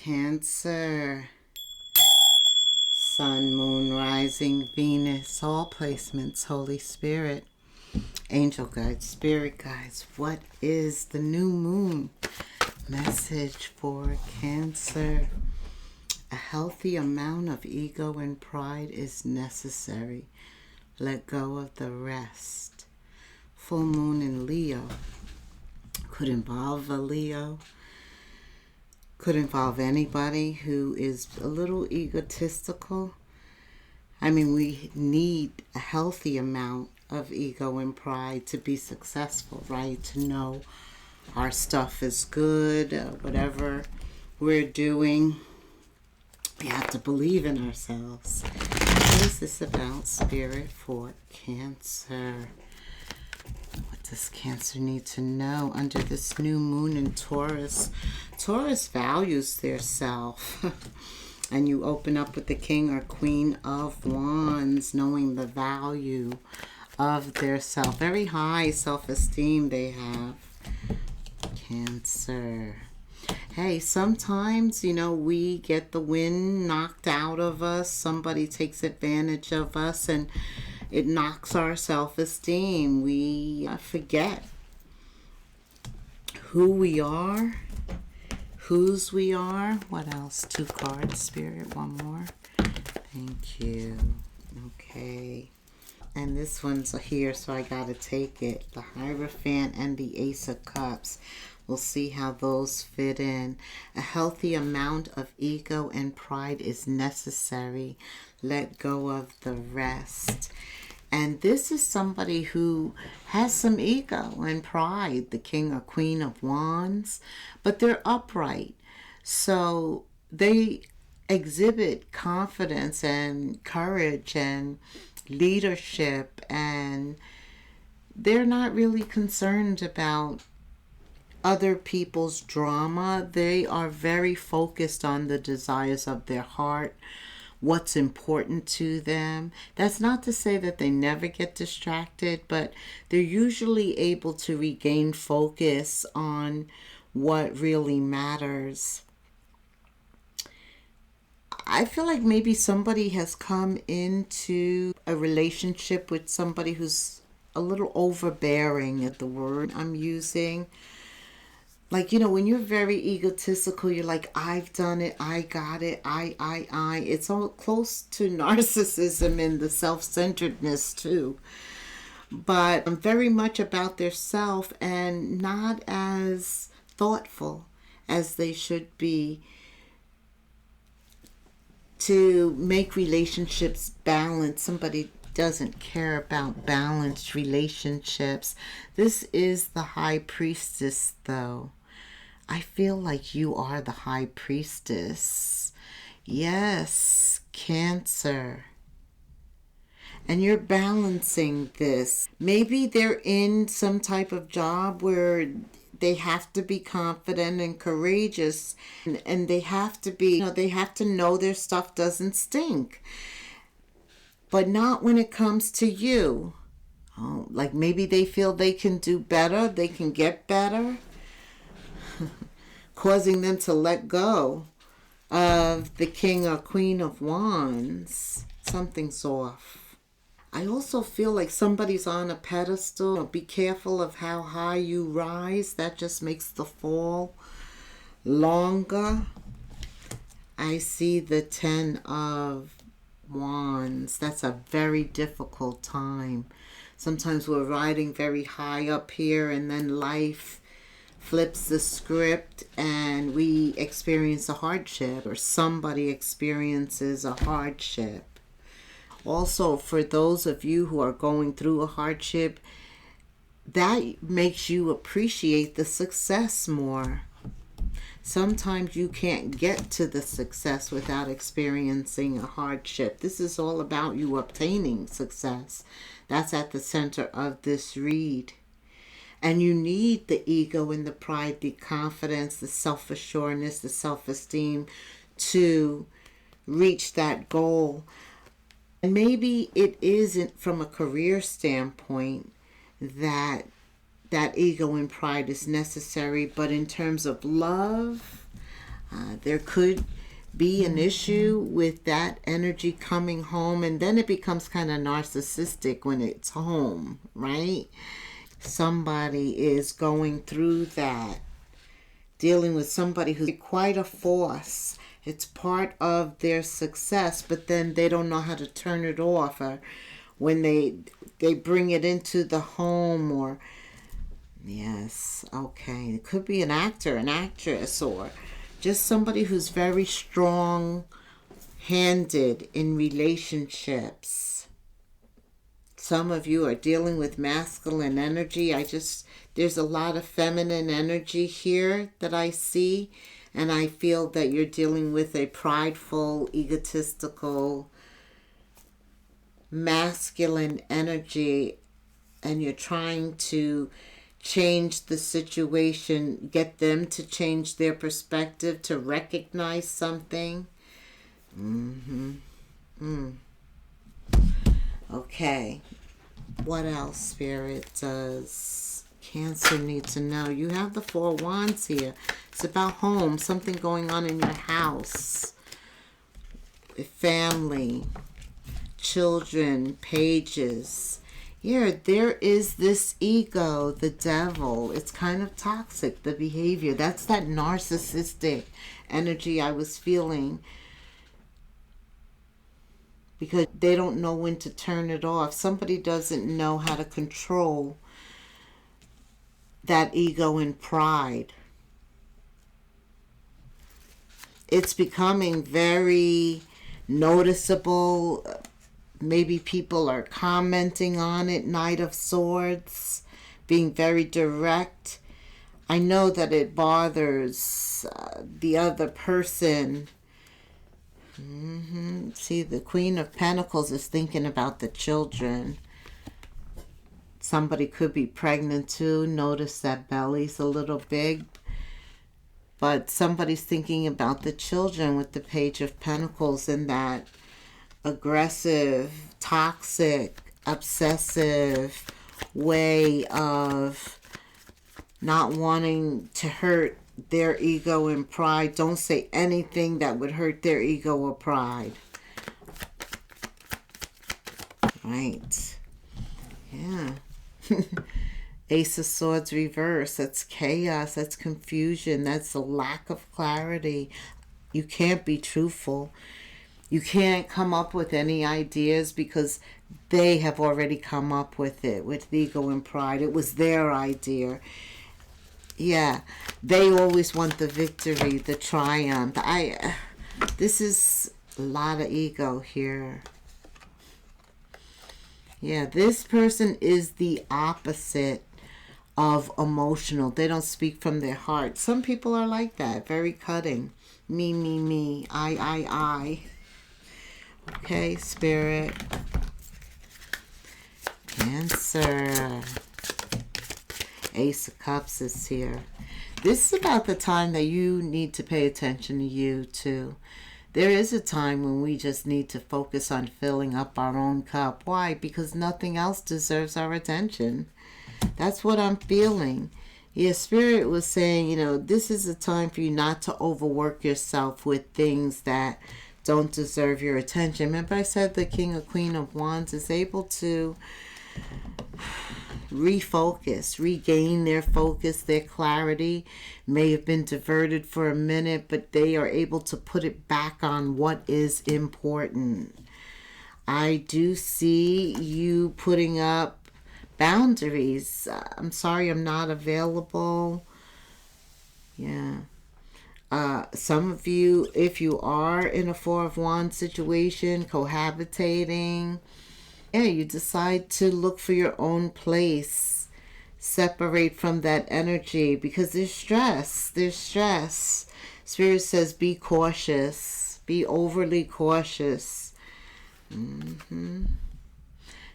Cancer, Sun, Moon, Rising, Venus, all placements, Holy Spirit, Angel Guides, Spirit Guides. What is the new moon message for Cancer? A healthy amount of ego and pride is necessary. Let go of the rest. Full moon in Leo could involve a Leo. Could involve anybody who is a little egotistical. I mean, we need a healthy amount of ego and pride to be successful, right? To know our stuff is good, whatever we're doing. We have to believe in ourselves. What is this about, Spirit, for Cancer? What does Cancer need to know under this new moon in Taurus? Taurus values their self. And you open up with the King or Queen of Wands, knowing the value of their self. Very high self-esteem they have. Cancer. Hey, sometimes, we get the wind knocked out of us. Somebody takes advantage of us and it knocks our self-esteem. We forget who we are, whose we are. What else? 2 cards, Spirit. One more. Thank you. Okay. And this one's here, so I gotta take it. The Hierophant and the Ace of Cups. We'll see how those fit in. A healthy amount of ego and pride is necessary. Let go of the rest. And this is somebody who has some ego and pride, the King or Queen of Wands, but they're upright. So they exhibit confidence and courage and leadership, and they're not really concerned about other people's drama. They are very focused on the desires of their heart, what's important to them. That's not to say that they never get distracted, but they're usually able to regain focus on what really matters. I feel like maybe somebody has come into a relationship with somebody who's a little overbearing, at the word I'm using. Like, when you're very egotistical, you're like, I've done it, I got it, I. It's all close to narcissism and the self-centeredness too. But very much about their self and not as thoughtful as they should be to make relationships balanced. Somebody doesn't care about balanced relationships. This is the High Priestess, though. I feel like you are the High Priestess. Yes, Cancer. And you're balancing this. Maybe they're in some type of job where they have to be confident and courageous, and they have to be, they have to know their stuff doesn't stink. But not when it comes to you. Oh, like maybe they feel they can do better, they can get better, causing them to let go of the King or Queen of Wands. Something's off. I also feel like somebody's on a pedestal. Be careful of how high you rise. That just makes the fall longer. I see the 10 of Wands. That's a very difficult time. Sometimes we're riding very high up here and then life flips the script and we experience a hardship, or somebody experiences a hardship. Also, for those of you who are going through a hardship, that makes you appreciate the success more. Sometimes you can't get to the success without experiencing a hardship. This is all about you obtaining success. That's at the center of this read. And you need the ego and the pride, the confidence, the self-assuredness, the self-esteem to reach that goal. And maybe it isn't from a career standpoint that ego and pride is necessary, but in terms of love, There could be an issue with that energy coming home, and then it becomes kind of narcissistic when it's home, right? Somebody is going through that, dealing with somebody who's quite a force. It's part of their success, but then they don't know how to turn it off, or when they bring it into the home, or yes, okay, it could be an actor, an actress, or just somebody who's very strong handed in relationships. Some of you are dealing with masculine energy. There's a lot of feminine energy here that I see, and I feel that you're dealing with a prideful, egotistical, masculine energy, and you're trying to change the situation, get them to change their perspective, to recognize something. Okay. What else, Spirit, does Cancer need to know? You have the Four of Wands here. It's about home, something going on in your house, family, children, pages. Yeah, there is this ego, the devil. It's kind of toxic, the behavior. That's that narcissistic energy I was feeling, because they don't know when to turn it off. Somebody doesn't know how to control that ego and pride. It's becoming very noticeable. Maybe people are commenting on it. Knight of Swords, being very direct. I know that it bothers the other person. See, the Queen of Pentacles is thinking about the children. Somebody could be pregnant too. Notice that belly's a little big. But somebody's thinking about the children with the Page of Pentacles, and that aggressive, toxic, obsessive way of not wanting to hurt their ego and pride. Don't say anything that would hurt their ego or pride. Right. Yeah. Ace of Swords reverse. That's chaos. That's confusion. That's a lack of clarity. You can't be truthful. You can't come up with any ideas because they have already come up with it, with ego and pride. It was their idea. Yeah, they always want the victory, the triumph. This is a lot of ego here. Yeah, this person is the opposite of emotional. They don't speak from their heart. Some people are like that, very cutting. Me, I. Okay, Spirit. Cancer. Ace of Cups is here. This is about the time that you need to pay attention to you too. There is a time when we just need to focus on filling up our own cup. Why? Because nothing else deserves our attention. That's what I'm feeling. Yeah, Spirit was saying, this is a time for you not to overwork yourself with things that don't deserve your attention. Remember I said the King or Queen of Wands is able to refocus, regain their focus, their clarity. May have been diverted for a minute, but they are able to put it back on what is important. I do see you putting up boundaries. I'm sorry, I'm not available. Yeah. Some of you, if you are in a Four of Wands situation, cohabitating, you decide to look for your own place, separate from that energy, because there's stress. Spirit says be cautious, be overly cautious.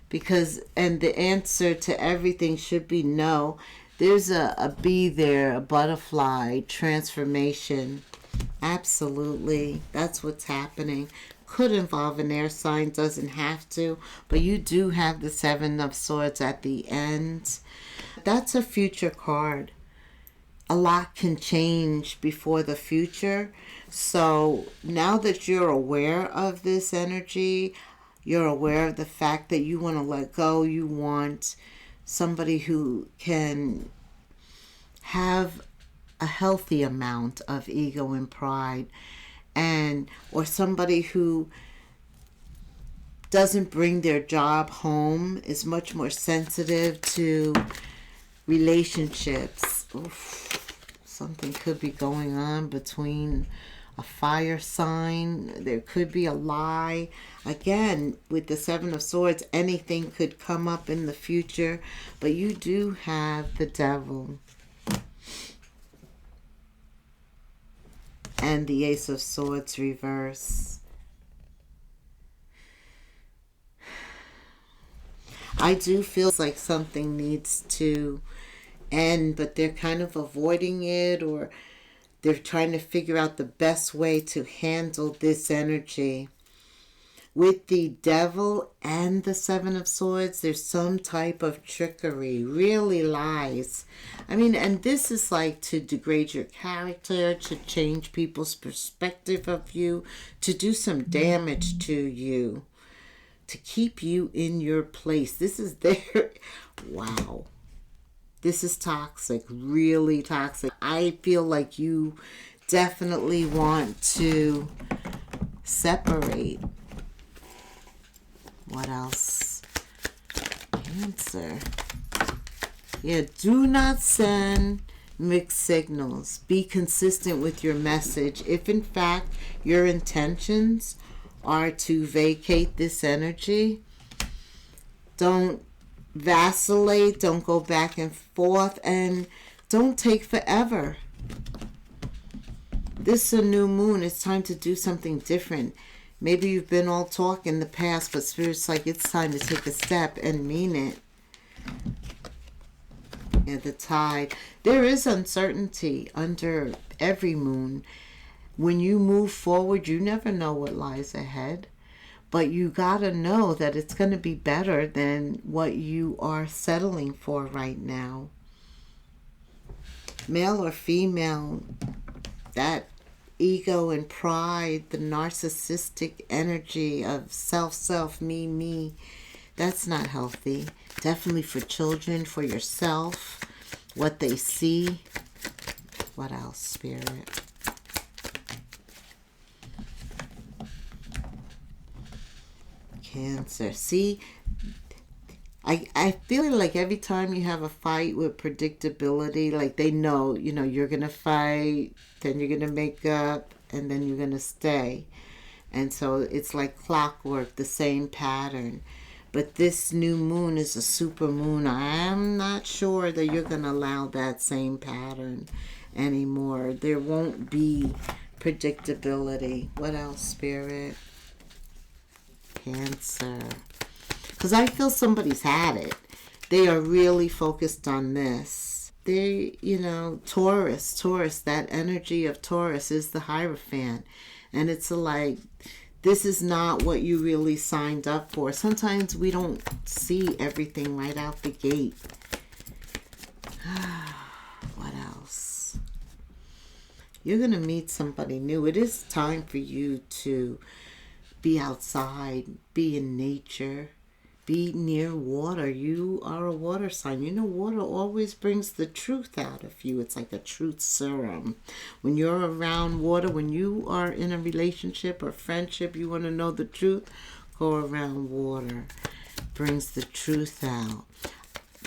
Because, and the answer to everything should be no. There's a bee there, a butterfly, transformation. Absolutely. That's what's happening. Could involve an air sign, doesn't have to. But you do have the Seven of Swords at the end. That's a future card. a lot can change before the future. So now that you're aware of this energy, you're aware of the fact that you want to let go, you want somebody who can have a healthy amount of ego and pride, and or somebody who doesn't bring their job home, is much more sensitive to relationships. Oof, something could be going on between a fire sign. There could be a lie. Again, with the Seven of Swords, anything could come up in the future, but you do have the Devil and the Ace of Swords reverse. I do feel like something needs to end, but they're kind of avoiding it, or they're trying to figure out the best way to handle this energy. With the Devil and the Seven of Swords, there's some type of trickery, really lies. I mean, and this is like to degrade your character, to change people's perspective of you, to do some damage to you, to keep you in your place. This is their... Wow. This is toxic, really toxic. I feel like you definitely want to separate. What else? Cancer. Yeah, do not send mixed signals. Be consistent with your message. If in fact your intentions are to vacate this energy, don't vacillate, don't go back and forth, and don't take forever. This is a new moon. It's time to do something different. Maybe you've been all talk in the past, but Spirit's like, it's time to take a step and mean it. And the tide. There is uncertainty under every moon. When you move forward, you never know what lies ahead. But you gotta know that it's going to be better than what you are settling for right now. Male or female, that ego and pride, the narcissistic energy of self, me, that's not healthy. Definitely for children, for yourself, what they see. What else, Spirit? Cancer. See, I feel like every time you have a fight with predictability, like they know, you're going to fight, then you're going to make up, and then you're going to stay. And so it's like clockwork, the same pattern. But this new moon is a super moon. I'm not sure that you're going to allow that same pattern anymore. There won't be predictability. What else, Spirit? Cancer. Because I feel somebody's had it. They are really focused on this. They, Taurus, that energy of Taurus is the Hierophant. And it's like, this is not what you really signed up for. Sometimes we don't see everything right out the gate. What else? You're going to meet somebody new. It is time for you to be outside, be in nature, be near water. You are a water sign. Water always brings the truth out of you. It's like a truth serum. When you're around water, when you are in a relationship or friendship, you want to know the truth, go around water. Brings the truth out.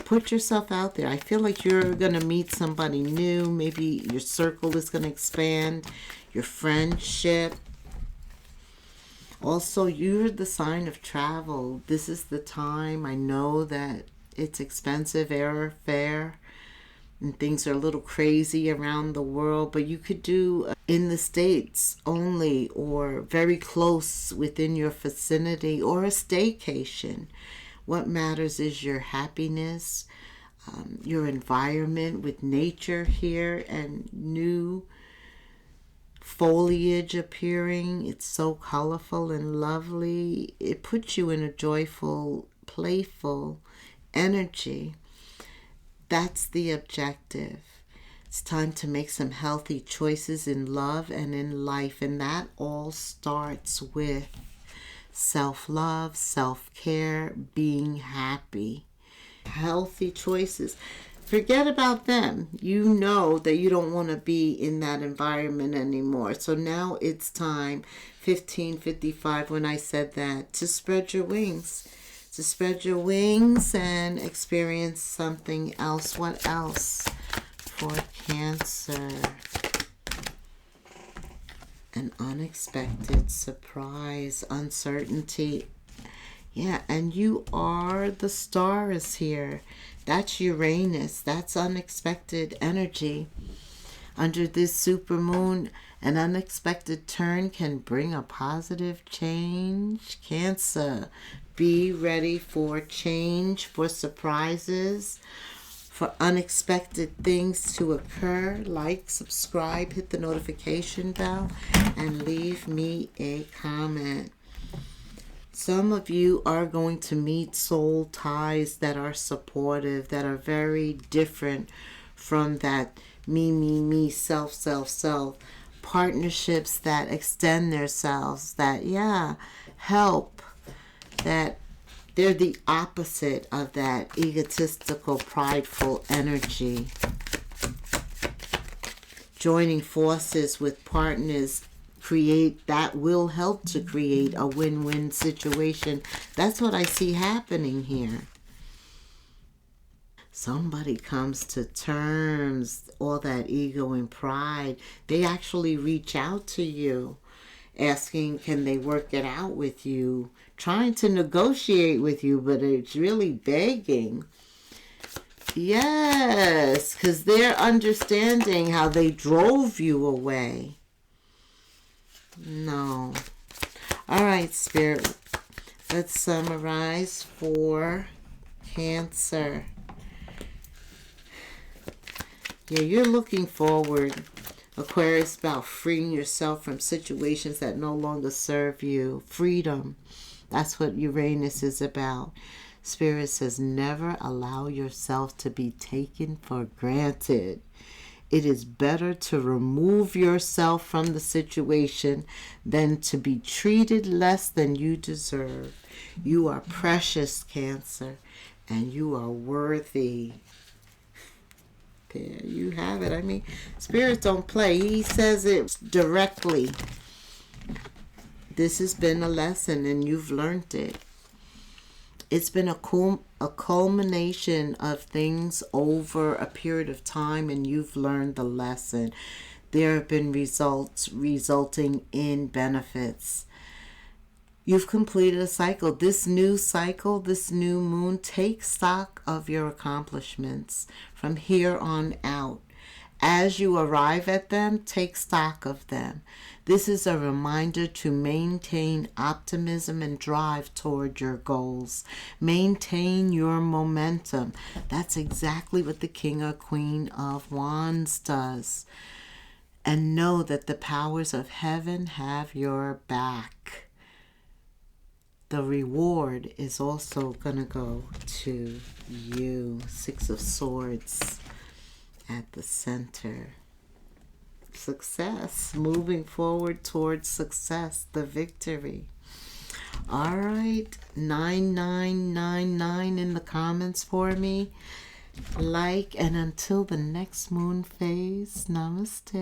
Put yourself out there. I feel like you're going to meet somebody new. Maybe your circle is going to expand, your friendship. Also, you're the sign of travel. This is the time. I know that it's expensive airfare and things are a little crazy around the world, but you could do in the States only, or very close within your vicinity, or a staycation. What matters is your happiness, your environment with nature here and new foliage appearing. It's so colorful and lovely. It puts you in a joyful, playful energy. That's the objective. It's time to make some healthy choices in love and in life. And that all starts with self-love, self-care, being happy. Healthy choices. Forget about them. You know that you don't want to be in that environment anymore. So now it's time, 15:55 when I said that, to spread your wings. To spread your wings and experience something else. What else for Cancer? An unexpected surprise, uncertainty. Yeah, and you are, the star is here. That's Uranus. That's unexpected energy. Under this supermoon, an unexpected turn can bring a positive change. Cancer, be ready for change, for surprises, for unexpected things to occur. Like, subscribe, hit the notification bell, and leave me a comment. Some of you are going to meet soul ties that are supportive, that are very different from that me, self. Partnerships that extend themselves, that, help, that they're the opposite of that egotistical, prideful energy. Joining forces with partners that will help to create a win-win situation. That's what I see happening here. Somebody comes to terms, all that ego and pride. They actually reach out to you, asking, can they work it out with you? Trying to negotiate with you, but it's really begging. Yes, because they're understanding how they drove you away. No. All right, Spirit. Let's summarize for Cancer. Yeah, you're looking forward, Aquarius, about freeing yourself from situations that no longer serve you. Freedom. That's what Uranus is about. Spirit says, never allow yourself to be taken for granted. It is better to remove yourself from the situation than to be treated less than you deserve. You are precious, Cancer, and you are worthy. There you have it. I mean, Spirit don't play. He says it directly. This has been a lesson, and you've learned it. It's been a culmination of things over a period of time, and you've learned the lesson. There have been results resulting in benefits. You've completed a cycle. This new cycle, this new moon, take stock of your accomplishments from here on out. As you arrive at them, take stock of them. This is a reminder to maintain optimism and drive toward your goals. Maintain your momentum. That's exactly what the King or Queen of Wands does. And know that the powers of heaven have your back. The reward is also going to go to you. Six of Swords at the center. Success. Moving forward towards success. The victory. All right. 9999 in the comments for me. Like, and until the next moon phase, namaste.